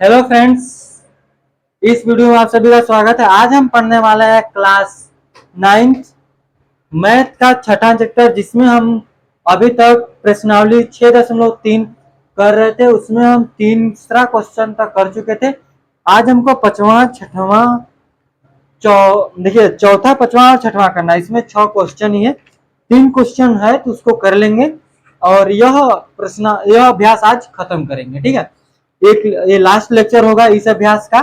Hello friends, इस video में आप सभी का स्वागत है। आज हम पढ़ने वाले हैं क्लास 9th मैथ का छठा चैप्टर, जिसमें हम अभी तक प्रश्नावली 6.3 कर रहे थे। उसमें हम तीसरा क्वेश्चन तक कर चुके थे। आज हमको पांचवा छठवां देखिए चौथा पांचवा और छठवां करना है। इसमें 6 क्वेश्चन ही है, 3 क्वेश्चन है तो उसको कर लेंगे और यह अभ्यास आज खत्म करेंगे। ठीक है, एक ये लास्ट लेक्चर होगा इस अभ्यास का।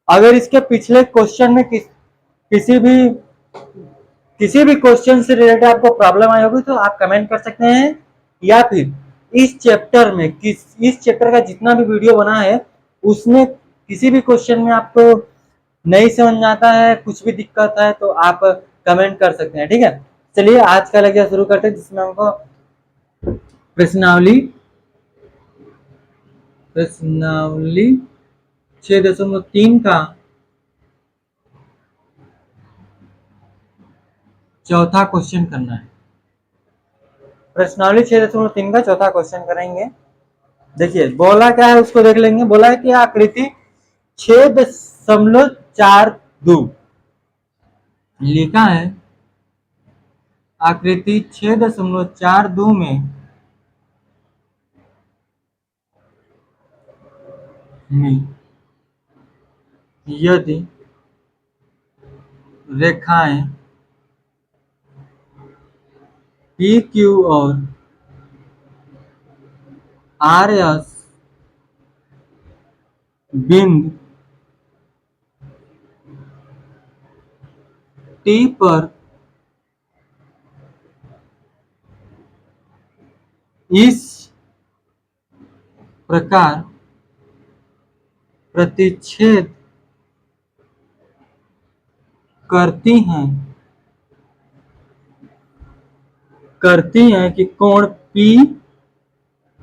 अगर इसके पिछले क्वेश्चन में किसी भी क्वेश्चन से रिलेटेड आपको प्रॉब्लम आई होगी तो आप कमेंट कर सकते हैं, या फिर इस चैप्टर का जितना भी वीडियो बना है उसमें किसी भी क्वेश्चन में आपको नहीं समझ में आता है, कुछ भी दिक्कत है तो आप कमेंट कर सकते हैं। ठीक है, चलिए आज का लेक्चर शुरू करते हैं, जिसमें हमको प्रश्नावली प्रश्नावली 6.3 का चौथा क्वेश्चन करना है। प्रश्नावली 6.3 का चौथा क्वेश्चन करेंगे। देखिए बोला क्या है उसको देख लेंगे। बोला है कि आकृति 6.42 लिखा है। आकृति 6.42 में यदि रेखाएं पी क्यू और आर एस बिंदु टी पर इस प्रकार प्रतिच्छेद करती हैं कि कोण पी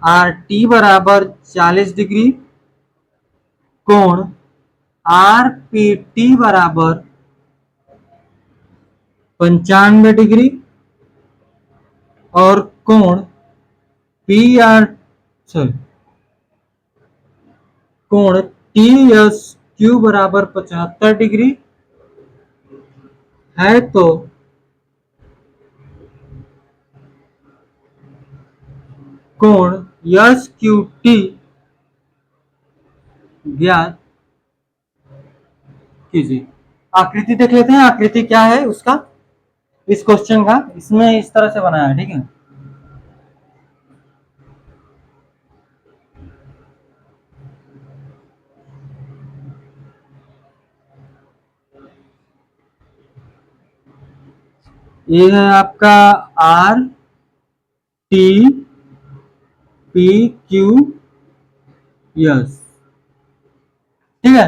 आर टी बराबर 40 डिग्री, कोण आर पी टी बराबर 95 डिग्री और कोण पी आर कोण टी एस क्यू बराबर 75 डिग्री है, तो कोण एस क्यू टी ज्ञात कीजिए। आकृति देख लेते हैं, आकृति क्या है उसका, इस क्वेश्चन का। इसमें इस तरह से बनाया है। ठीक है, ये है आपका R T P Q S. ठीक है,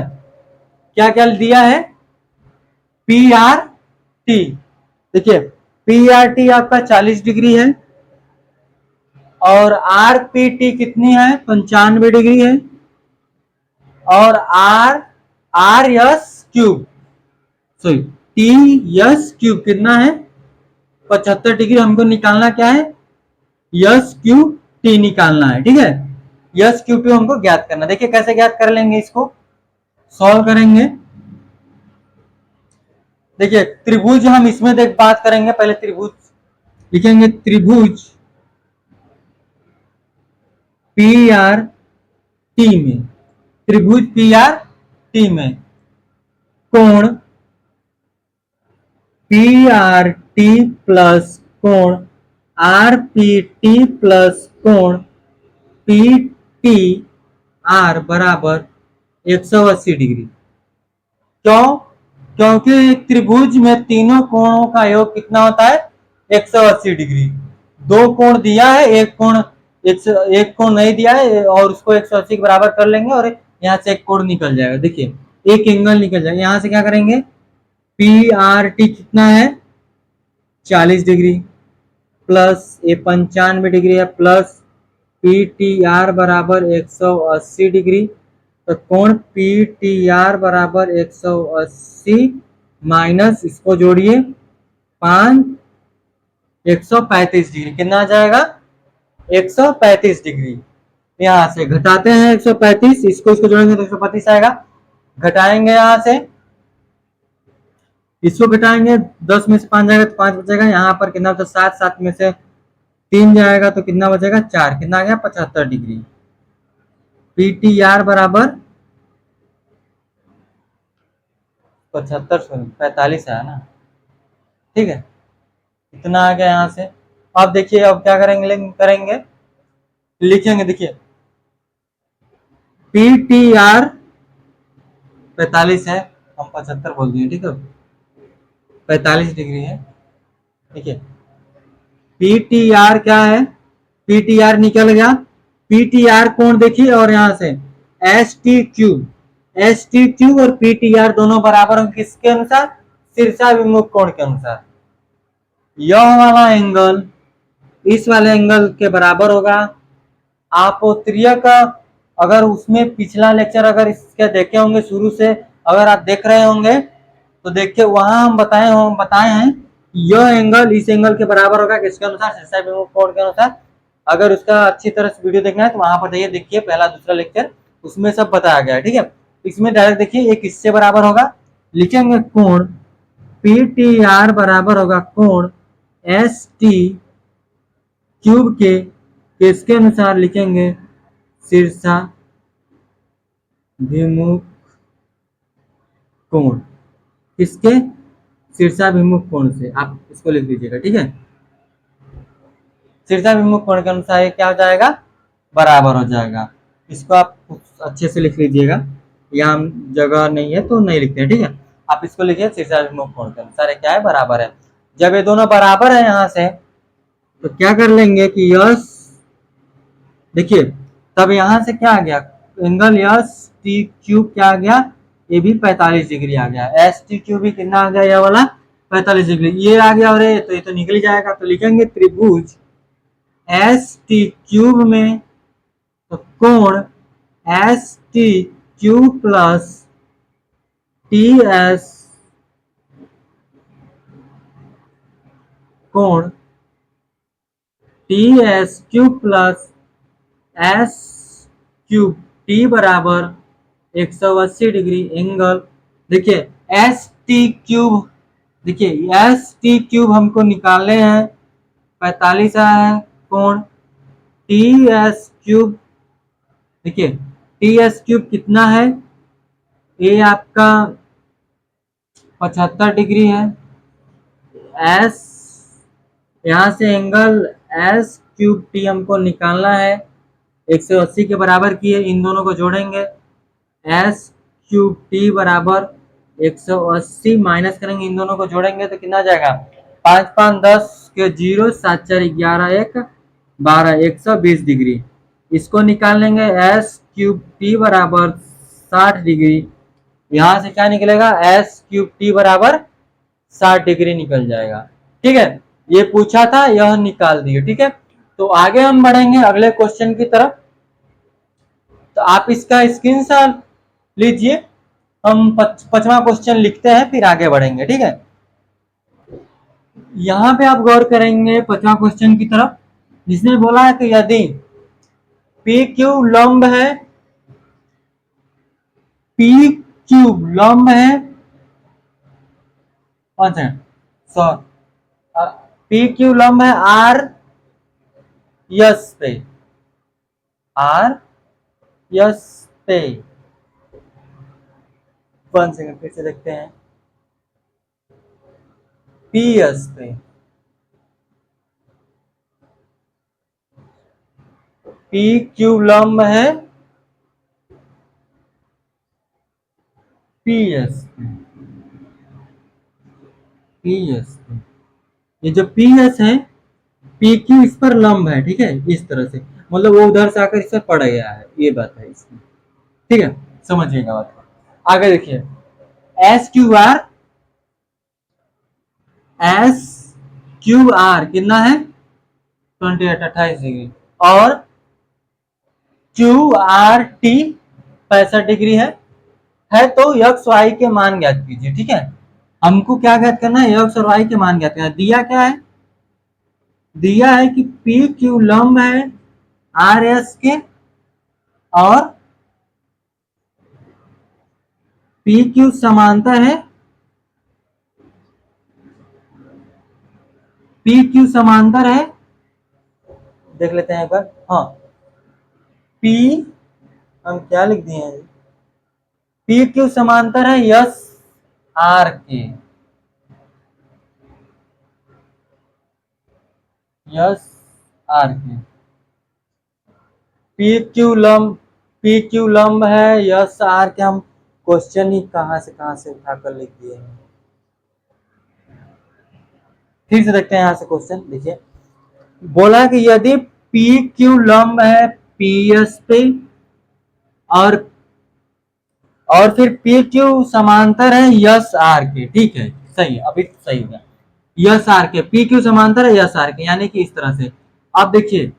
क्या क्या दिया है, पी आर टी। देखिए पी आर टी आपका 40 डिग्री है और आर पी टी कितनी है, 95 डिग्री है। और R R S cube sorry T S cube कितना है, 75 डिग्री। हमको निकालना क्या है, एस क्यू टी निकालना है। ठीक है, एस क्यू टी हमको ज्ञात करना। देखिए कैसे ज्ञात कर लेंगे, इसको सॉल्व करेंगे। देखिए त्रिभुज हम इसमें देख बात करेंगे। पहले त्रिभुज लिखेंगे, त्रिभुज पी आर टी में, त्रिभुज पी आर टी में कोण पी आर टी प्लस कोण आर पी टी प्लस कोण पी टी आर बराबर 180 डिग्री। क्यों? क्योंकि त्रिभुज में तीनों कोणों का योग कितना होता है, 180 डिग्री। दो कोण दिया है, एक कोण नहीं दिया है, और उसको 180 के बराबर कर लेंगे और यहाँ से एक कोण निकल जाएगा। देखिए एक एंगल निकल जाएगा। यहाँ से क्या करेंगे, पी आर टी कितना है, 40 डिग्री प्लस ये 95 डिग्री है, प्लस पी टी आर बराबर 180 डिग्री। तो कोण पी टी आर बराबर 180 माइनस इसको जोड़िए 5 135 डिग्री। कितना आ जाएगा, 135 डिग्री। यहाँ से घटाते हैं 135, इसको इसको जोड़ेंगे तो 135 आएगा। घटाएंगे यहाँ से, इसको घटाएंगे, 10 में से 5 जाएगा तो 5 बचेगा। यहाँ पर कितना बचा? 7, 7 में से 3 जाएगा तो कितना बचेगा? 4। कितना आ गया? 75 डिग्री। पी टी आर बराबर 75, 45 है ना, ठीक है। इतना आ गया यहाँ से। अब देखिए, अब क्या करेंगे लिखेंगे, देखिए पी टी आर 45 है, हम 75 बोल दिए, ठीक है, 45 डिग्री है। ठीक है, पी टी आर क्या है? पी टी आर निकल गया। पी टी आर कोण देखिए, और यहां से S T cube, S T cube और पी टी आर दोनों बराबर होंगे किसके अनुसार? शीर्षाभिमुख कोण के अनुसार। यह वाला एंगल इस वाले एंगल के बराबर होगा। आप उत्तरीय का अगर उसमें पिछला लेक्चर अगर इसके देखे होंगे शुरू से, अगर आप देख रहे होंगे तो देखिए वहां हम बताए हैं यह एंगल इस एंगल के बराबर होगा किसके अनुसार? शीर्षाभिमुख कोण के अनुसार। अगर उसका अच्छी तरह से वीडियो देखना है तो वहां पर जाइए, देखिए पहला दूसरा लेक्चर, उसमें सब बताया गया है, ठीक है। इसमें डायरेक्ट देखिए ये किससे बराबर होगा, लिखेंगे कोण पी टी आर बराबर होगा कोण एस टी क्यूब के किसके अनुसार? लिखेंगे शीर्षाभिमुख कोण। किसके? शीर्षाभिमुख कोण से। आप इसको लिख लीजिएगा, ठीक है। शीर्षाभिमुख कोण के अनुसार ये क्या हो जाएगा? बराबर हो जाएगा। इसको आप अच्छे से लिख लीजिएगा, यहाँ जगह नहीं है तो नहीं लिखते हैं, ठीक है। आप इसको लिखिए शीर्षाभिमुख कोण के अनुसार क्या है? बराबर है। जब ये दोनों बराबर है यहाँ से तो क्या कर लेंगे कि यस, देखिए तब यहां से क्या आ गया? एंगल यस टी क्यूब क्या आ गया? ये भी 45 डिग्री आ गया। एस टी क्यूब भी कितना आ गया? ये वाला 45 डिग्री। ये आ गया और ये तो निकल जाएगा, तो लिखेंगे त्रिभुज एस टी क्यूब में तो कोण S T cube plus T S कोण T S cube plus S cube T बराबर 180 डिग्री एंगल। देखिए एस टी क्यूब, देखिए एस टी क्यूब हमको निकालने हैं, 45 आया है। कोण टी एस क्यूब, देखिए टी एस क्यूब कितना है? ये आपका 75 डिग्री है। एस, यहां से एंगल एस क्यूब टी हमको निकालना है, 180 के बराबर किए, इन दोनों को जोड़ेंगे, एस क्यूब टी बराबर 180 माइनस करेंगे, इन दोनों को जोड़ेंगे तो कितना जाएगा? 5 5 10 के 0, 7 4 11 1 12, 120 डिग्री। इसको निकाल लेंगे, एस क्यूब टी बराबर 60 डिग्री। यहां से क्या निकलेगा? एस क्यूब टी बराबर 60 डिग्री निकल जाएगा, ठीक है। ये पूछा था, यह निकाल दिए, ठीक है। तो आगे हम बढ़ेंगे अगले क्वेश्चन की तरफ, तो आप इसका स्क्रीनशॉट लीजिए। हम 5वां क्वेश्चन लिखते हैं फिर आगे बढ़ेंगे, ठीक है। यहाँ पे आप गौर करेंगे 5वां क्वेश्चन की तरफ, जिसने बोला है कि यदि पी क्यूब लंब है, पी क्यूब लंब है, पी क्यूब लंब है आर यस पे, आर यस पे, 1 सेकंड फिर से देखते हैं, पी एस पे, पी क्यूब लंब है पी एस पे, पी एस पे। ये जो पी एस है, पी क्यू इस पर लंब है, ठीक है, इस तरह से, मतलब वो उधर से आकर इस पर पड़ गया है, ये बात है इसमें, ठीक है, समझिएगा बात को। आगे देखिए, S Q R, S Q R कितना है? 28 डिग्री, और क्यू आर टी 65 डिग्री है तो यक्स वाई के मान ज्ञात कीजिए, ठीक है। हमको क्या ज्ञात करना है? यक्स और वाई के मान ज्ञात करना है। दिया क्या है? दिया है कि पी क्यू लंब है आर एस के, और पी क्यू समांतर है, पी क्यू समांतर है, देख लेते हैं एक बार। हाँ, पी हम क्या लिख दिए हैं, पी क्यू समांतर है यस आर के, यस आर के। पी क्यू लंब है यस आर के। हम क्वेश्चन ही कहां से उठाकर लिख दिए हैं। फिर से देखते हैं यहां से क्वेश्चन, देखिए बोला कि यदि पी क्यू लंब है पी एस पे और फिर पी क्यू समांतर है यस आर के, ठीक है, सही है, अभी सही होगा। यस आर के, पी क्यू समांतर है यस आर के, यानी कि इस तरह से। अब देखिए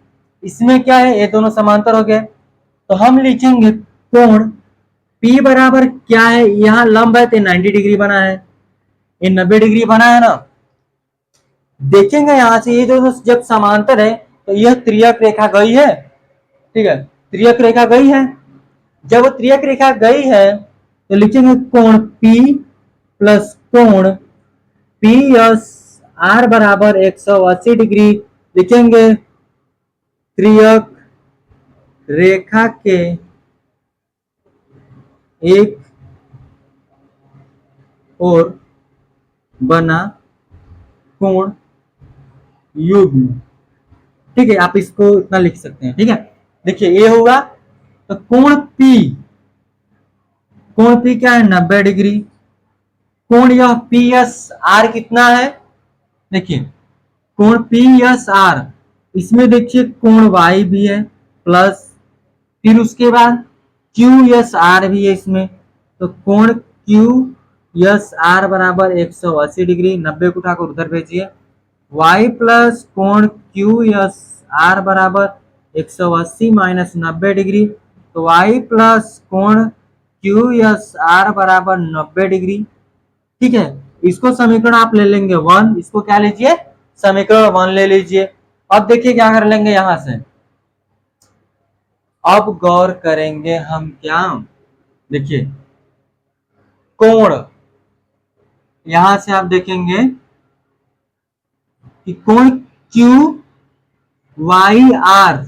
इसमें क्या है, ये दोनों समांतर हो गए, तो हम लिखेंगे कोण P बराबर क्या है, यहाँ लंब है तो 90 डिग्री बना है, ये 90 डिग्री बना है ना। देखेंगे यहां से ये जो जब समांतर है तो यह त्रियक रेखा गई है, ठीक है, त्रियक रेखा गई है। जब वो त्रियक रेखा गई है तो लिखेंगे कोण P प्लस कोण पी एस आर बराबर 180 डिग्री। लिखेंगे त्रियक रेखा के एक और बना कोण युग्म, ठीक है, आप इसको इतना लिख सकते हैं, ठीक है। देखिए ये होगा तो कोण पी क्या है, 90 डिग्री। कोण यह पी एस आर कितना है, देखिए कोण पी एस आर, इसमें देखिए कोण वाई भी है प्लस, फिर उसके बाद क्यू एस आर भी है इसमें, तो कोण क्यू एस आर बराबर 180 डिग्री। 90 को उठाकर उधर भेजिए, y प्लस कोण क्यू एस आर बराबर 180 माइनस 90 डिग्री, तो y प्लस कोण क्यू एस आर बराबर 90 डिग्री, ठीक है। इसको समीकरण आप ले लेंगे 1, इसको क्या लीजिए, समीकरण 1 ले लीजिए। अब देखिए क्या कर लेंगे यहां से, अब गौर करेंगे हम क्या, देखिए कोण, यहां से आप देखेंगे कि कोण क्यू वाई आर,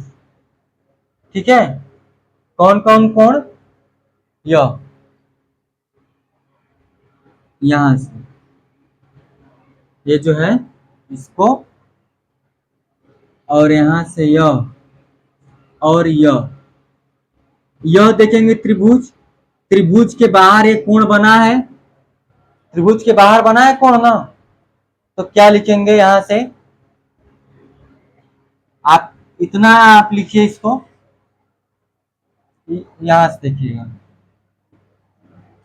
ठीक है, कौन कौन कोण, यह यहां से ये जो है इसको, और यहां से यह और यह देखेंगे त्रिभुज, त्रिभुज के बाहर एक कोण बना है, त्रिभुज के बाहर बना है कोण ना, तो क्या लिखेंगे यहां से, आप इतना आप लिखिए इसको, यहां से देखिएगा,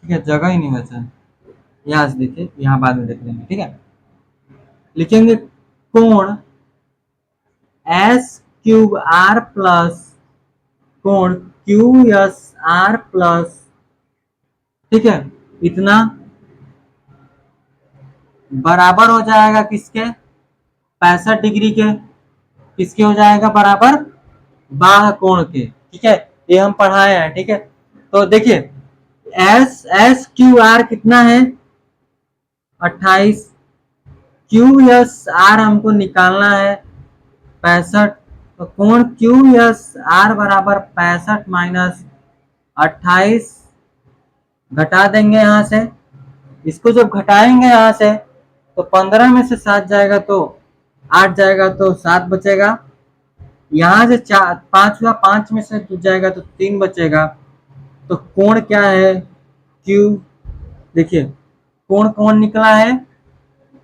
ठीक है, जगह ही नहीं बचा, यहां से देखिए, यहां बाद में देख लेंगे, ठीक है। लिखेंगे कोण एस क्यूब आर प्लस कोण क्यू एस आर प्लस, ठीक है, इतना बराबर हो जाएगा किसके, 65 डिग्री के, किसके हो जाएगा बराबर, बाह्य कोण के, ठीक है, ये हम पढ़ाए हैं, ठीक है। तो देखिए एस एस क्यू आर कितना है 28, क्यू एस आर हमको निकालना है 65, तो कोण क्यू एस आर बराबर 65 माइनस 28, घटा देंगे यहां से, इसको जब घटाएंगे यहां से तो 15 में से 7 जाएगा तो 8 जाएगा तो 7 बचेगा, यहां से 5 हुआ, 5 में से 2 जाएगा तो 3 बचेगा, तो कोण क्या है क्यू, देखिए कोण कौन निकला है,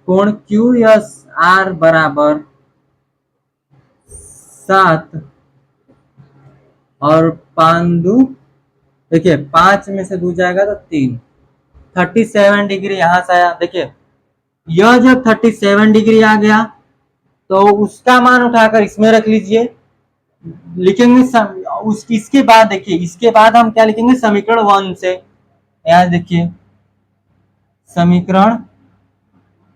कोण क्यू एस आर बराबर 7 और 5 देखिए 5 में से 2 जाएगा तो 3, 37 डिग्री यहां से आया। देखिए यह जब 37 डिग्री आ गया तो उसका मान उठाकर इसमें रख लीजिए, लिखेंगे इसके बाद देखिए, इसके बाद हम क्या लिखेंगे समीकरण 1 से, यहां देखिए समीकरण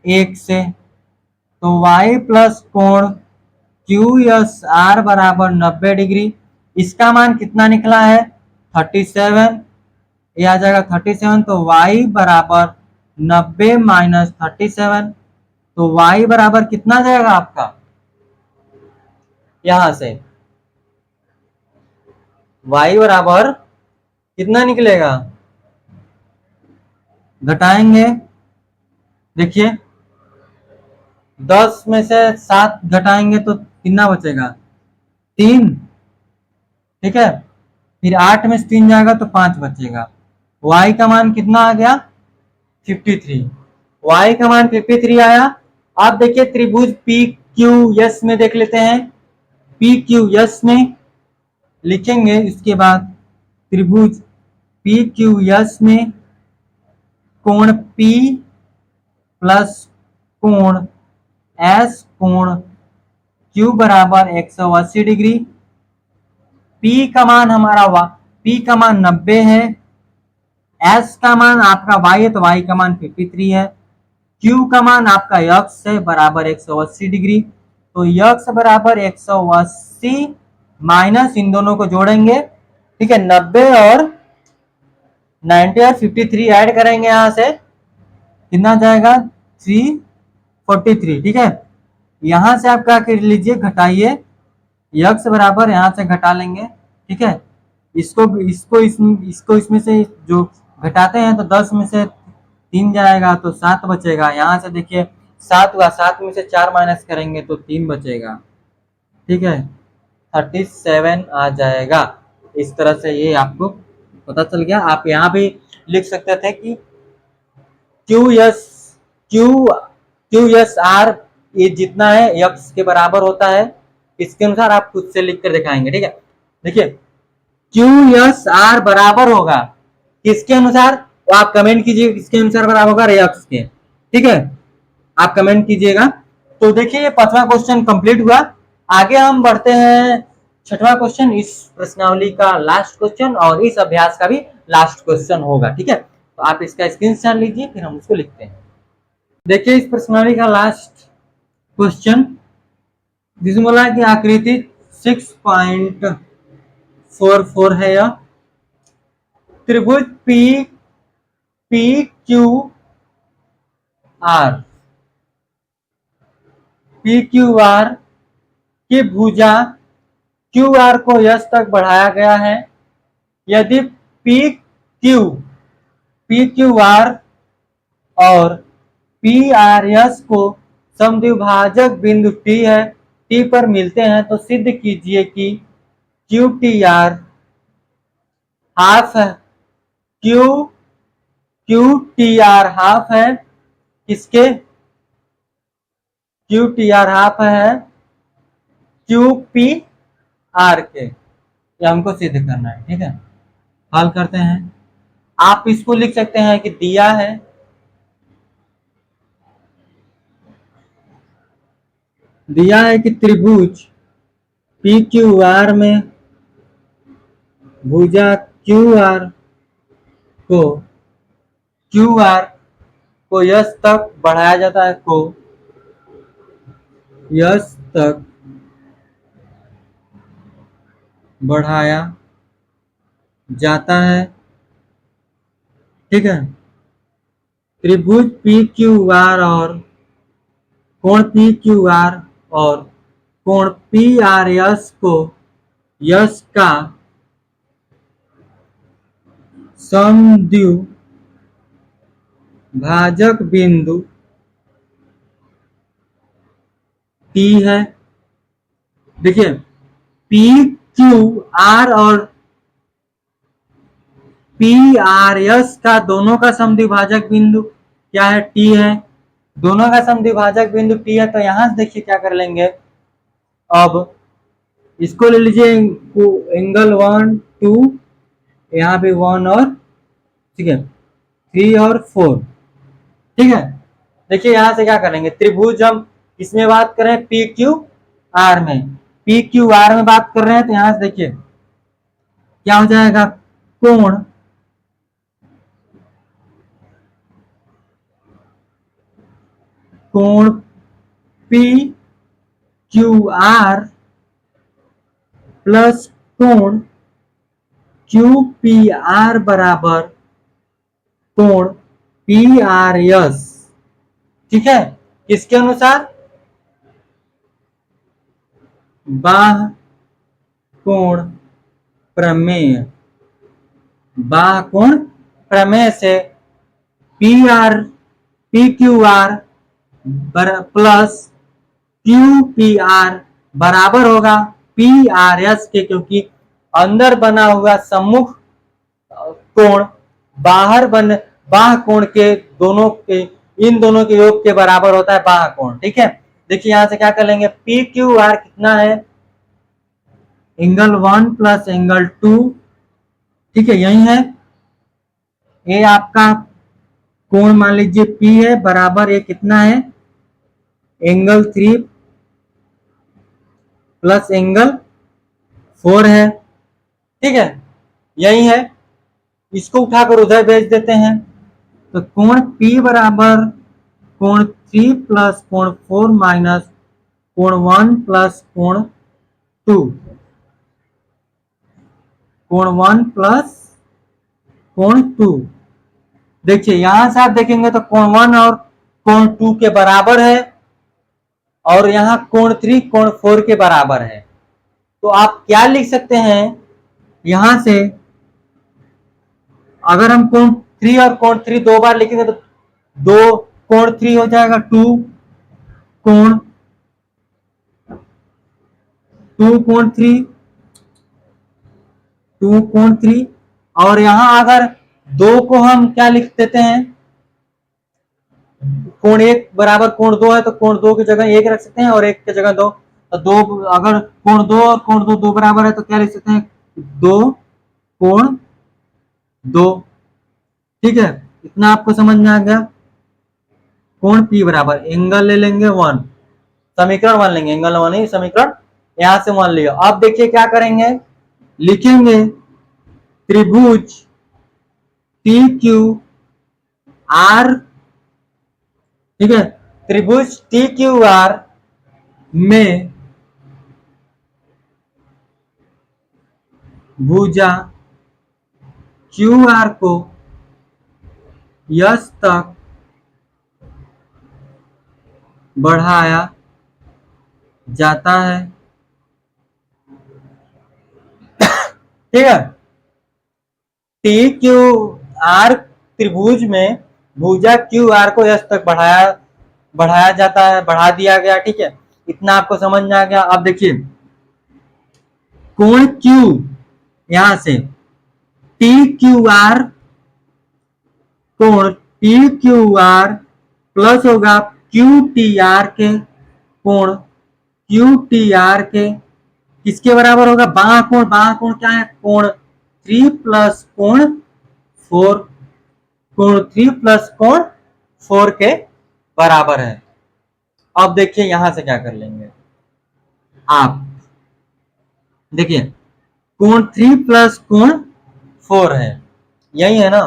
1 से, तो y प्लस कोण क्यू एस आर बराबर 90 डिग्री, इसका मान कितना निकला है 37, ये आ जाएगा 37, तो y बराबर 90 माइनस 37, तो y बराबर कितना जाएगा आपका, यहां से y बराबर कितना निकलेगा, घटाएंगे, देखिए 10 में से 7 घटाएंगे तो कितना बचेगा 3, ठीक है, फिर 8 में से 3 जाएगा तो 5 बचेगा। y का मान कितना आ गया 53, y का मान 53 आया। आप देखिए त्रिभुज पी क्यू एस में देख लेते हैं, पी क्यू एस में लिखेंगे, इसके बाद त्रिभुज पी क्यू एस में कोण P प्लस कोण S कोण Q बराबर 180 डिग्री। P का मान हमारा P का मान 90 है, S का मान आपका Y है तो Y का मान 53 है, Q का मान आपका X है बराबर 180 डिग्री। तो X बराबर 180 माइनस इन दोनों को जोड़ेंगे, ठीक है, 90 और 90 और 53 ऐड करेंगे, यहां से कितना जाएगा 343, ठीक है। यहां से आप क्या कर लीजिए, घटाइए, यक्स बराबर यहां से घटा लेंगे, ठीक है, इसको इसमें से जो घटाते हैं तो 10 में से 3 जाएगा तो 7 बचेगा, यहां से देखिए 7 हुआ, 7 में से 4 माइनस करेंगे तो 3 बचेगा, ठीक है, 37 आ जाएगा। इस तरह से ये आपको पता चल गया। आप यहाँ भी लिख सकते थे कि क्यू एस आर ये जितना है यक्स के बराबर होता है, इसके अनुसार आप खुद से लिख कर दिखाएंगे, ठीक है। देखिए क्यू एस आर बराबर होगा किसके अनुसार, तो आप कमेंट कीजिए किसके अनुसार बराबर होगा, यक्स के, ठीक है, आप कमेंट कीजिएगा। तो देखिए ये 5वां क्वेश्चन कंप्लीट हुआ। आगे हम बढ़ते हैं 6वां क्वेश्चन, इस प्रश्नावली का लास्ट क्वेश्चन और इस अभ्यास का भी लास्ट क्वेश्चन होगा, ठीक है। तो आप इसका स्क्रीनशॉट लीजिए, फिर हम उसको लिखते हैं। देखिए इस प्रश्नावली का लास्ट क्वेश्चन, जिसमें बोला है कि आकृति 6.44 है, यह त्रिभुज पी क्यू आर की भुजा क्यू आर को यस तक बढ़ाया गया है। यदि पी क्यू आर और पी आर एस को समद्विभाजक बिंदु टी है, टी पर मिलते हैं, तो सिद्ध कीजिए कि क्यू टी आर हाफ है, क्यू टी आर हाफ है किसके, क्यू टी आर हाफ है क्यू पी आर के, ये हमको सिद्ध करना है, ठीक है। हल करते हैं। आप इसको लिख सकते हैं कि दिया है कि त्रिभुज पी क्यू आर में भुजा को क्यू आर को यस तक बढ़ाया जाता है, को यस तक बढ़ाया जाता है, ठीक है। त्रिभुज पी क्यू आर और कोण पी क्यू आर और कोण पी आर एस को यस का समद्विभाजक बिंदु टी है। देखिए पी क्यू आर और पी आर एस का दोनों का समद्विभाजक बिंदु क्या है, टी है, दोनों का समद्विभाजक बिंदु टी है। तो यहां से देखिए क्या कर लेंगे, अब इसको ले लीजिए एंगल 1 2, यहाँ पे 1 और, ठीक है, 3 और 4, ठीक है। देखिए यहां से क्या करेंगे, त्रिभुज हम इसमें बात कर रहे हैं पी क्यू आर में, पी क्यू आर में बात कर रहे हैं, तो यहां से देखिए क्या हो जाएगा, कोण पी क्यू आर प्लस कोण क्यू पी आर बराबर कोण पी आर एस। ठीक है, किसके अनुसार? बाह्य कोण प्रमेय। बाह्य कोण प्रमेय से P Q R plus Q P R बराबर होगा पी आर एस के, क्योंकि अंदर बना हुआ सम्मुख कोण बाह्य कोण के दोनों के, इन दोनों के योग के बराबर होता है बाह्य कोण। ठीक है, देखिए यहां से क्या कर लेंगे, पी क्यू आर कितना है, एंगल 1 प्लस एंगल 2। ठीक है, यही है। ये आपका कोण मान लीजिए पी है, बराबर ये कितना है, एंगल 3 प्लस एंगल 4 है। ठीक है, यही है। इसको उठाकर उधर भेज देते हैं, तो कोण P बराबर कोण 3 प्लस कोण 4 माइनस कोण 1 प्लस कोण 2, कोण 1 प्लस कोण 2। देखिए यहां से आप देखेंगे तो कोण 1 और कोण 2 के बराबर है, और यहाँ कोण 3 कोण 4 के बराबर है। तो आप क्या लिख सकते हैं, यहां से अगर हम कोण 3 और कोण 3 दो बार लिखेंगे तो दो कोण 3 हो जाएगा 2 कोण 3 2 कोण 3। और यहां अगर दो को हम क्या लिख देते हैं, कोण 1 बराबर कोण 2 है तो कोण 2 की जगह 1 रख सकते हैं और 1 की जगह 2। तो दो, अगर कोण 2 और कोण 2 बराबर है तो क्या लिख सकते हैं, 2 कोण 2। ठीक है, इतना आपको समझ में आ गया। कोण P बराबर एंगल ले लेंगे 1, समीकरण 1 लेंगे, एंगल 1 ही समीकरण यहां से 1 लिया। अब देखिए क्या करेंगे, लिखेंगे त्रिभुज पी क्यू आर। ठीक है, त्रिभुज टी क्यू आर में भुजा क्यू आर को यस तक बढ़ाया जाता है। ठीक है, टी क्यू आर त्रिभुज में भुजा क्यू आर को यस तक बढ़ाया जाता है, बढ़ा दिया गया। ठीक है, इतना आपको समझ में आ गया। अब देखिए कोण Q यहां से टी क्यू आर, कोण टी क्यू आर प्लस होगा क्यू टी आर के, कोण क्यू टी आर के किसके बराबर होगा, बाह्य कोण क्या है, कोण 3 प्लस कोण 4, कोण 3 प्लस कोण 4 के बराबर है। अब देखिए यहां से क्या कर लेंगे आप, देखिए कोण 3 प्लस कोण 4 है, यही है ना।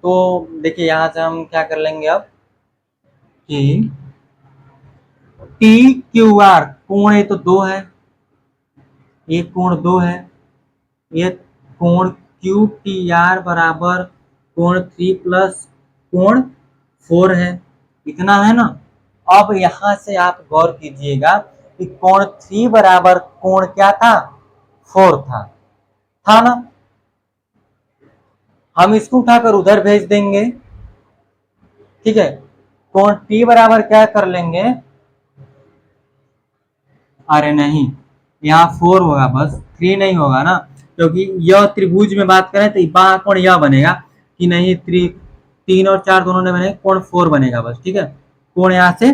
तो देखिए यहां से हम क्या कर लेंगे अब कि टी क्यू आर, कोण ये तो 2 है, ये कोण 2 है, ये कोण क्यू टी आर बराबर कोण 3 प्लस कोण 4 है, इतना है ना। अब यहां से आप गौर कीजिएगा कि कोण 3 बराबर कोण क्या था, 4 था ना। हम इसको उठाकर उधर भेज देंगे। ठीक है, कोण T बराबर क्या कर लेंगे, अरे नहीं, यहाँ 4 होगा बस, 3 नहीं होगा ना, क्योंकि यह त्रिभुज में बात करें तो बाह्य कोण यह बनेगा कि नहीं, 3 और 4 दोनों ने बने, कोण 4 बनेगा बस। ठीक है, कोण यहाँ से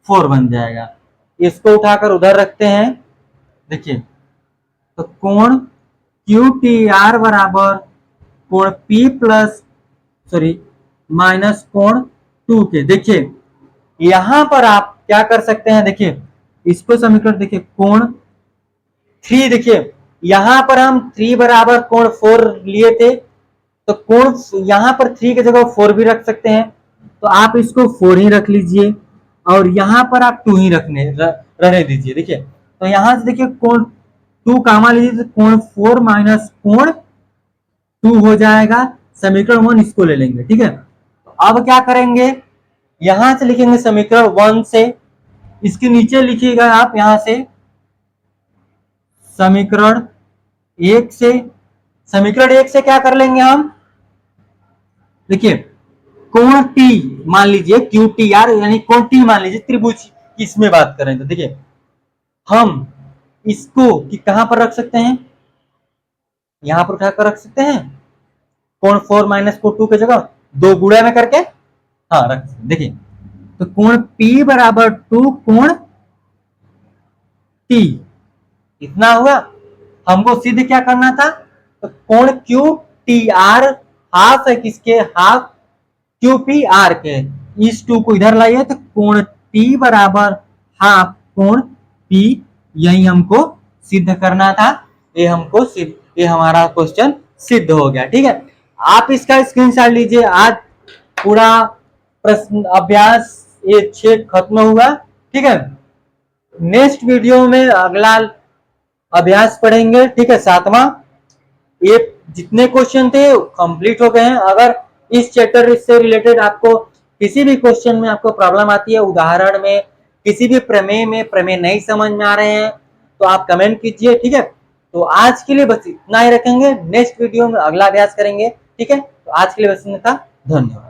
4 बन जाएगा। इसको उठाकर उधर रखते हैं। देखिए तो कोण क्यू टी आर बराबर कोण P प्लस माइनस कोण 2 के। देखिए यहां पर आप क्या कर सकते हैं, देखिए इसको समीकरण देखिए, कोण 3, देखिए यहां पर हम 3 बराबर कोण 4 लिए थे, तो कोण यहां पर 3 की जगह 4 भी रख सकते हैं, तो आप इसको 4 ही रख लीजिए और यहां पर आप 2 ही रहने दीजिए। देखिए तो यहां से देखिए कोण 2 कामा लीजिए तो कोण 4 माइनस कोण 2 हो जाएगा। समीकरण 1 इसको ले लेंगे, ठीक है। तो अब क्या करेंगे, यहां से लिखेंगे समीकरण 1 से, इसके नीचे लिखिएगा आप यहां से समीकरण 1 से। समीकरण 1 से क्या कर लेंगे हम, देखिए कोण टी मान लीजिए क्यू टी आर, यानी कोण टी मान लीजिए त्रिभुज की इसमें बात करें तो देखिए हम इसको कि कहां पर रख सकते हैं, यहां पर उठाकर रख सकते हैं। कोण 4 माइनस कोण 2 की जगह 2 गुणा में करके हाँ रख सकते। देखिए तो कोण P बराबर 2 कोण T, इतना हुआ। हमको सिद्ध क्या करना था, तो कोण क्यू टी आर हाफ है किसके, हाफ क्यू पी आर के। इस 2 को इधर लाइए तो कोण T बराबर हाफ कोण P, यही हमको सिद्ध करना था। ये हमारा क्वेश्चन सिद्ध हो गया, ठीक है। आप इसका स्क्रीनशॉट लीजिए। आज पूरा प्रश्न अभ्यास ये 6 खत्म हुआ, ठीक है। नेक्स्ट वीडियो में अगला अभ्यास पढ़ेंगे, ठीक है, 7वां। ये जितने क्वेश्चन थे कंप्लीट हो गए हैं। अगर इस चैप्टर से रिलेटेड आपको किसी भी क्वेश्चन में आपको प्रॉब्लम आती है, उदाहरण में, किसी भी प्रमेय में प्रमेय नहीं समझ में आ रहे हैं, तो आप कमेंट कीजिए, ठीक है। तो आज के लिए बस इतना ही रखेंगे, नेक्स्ट वीडियो में अगला अभ्यास करेंगे, ठीक है। तो आज के लिए बस इतना था, धन्यवाद।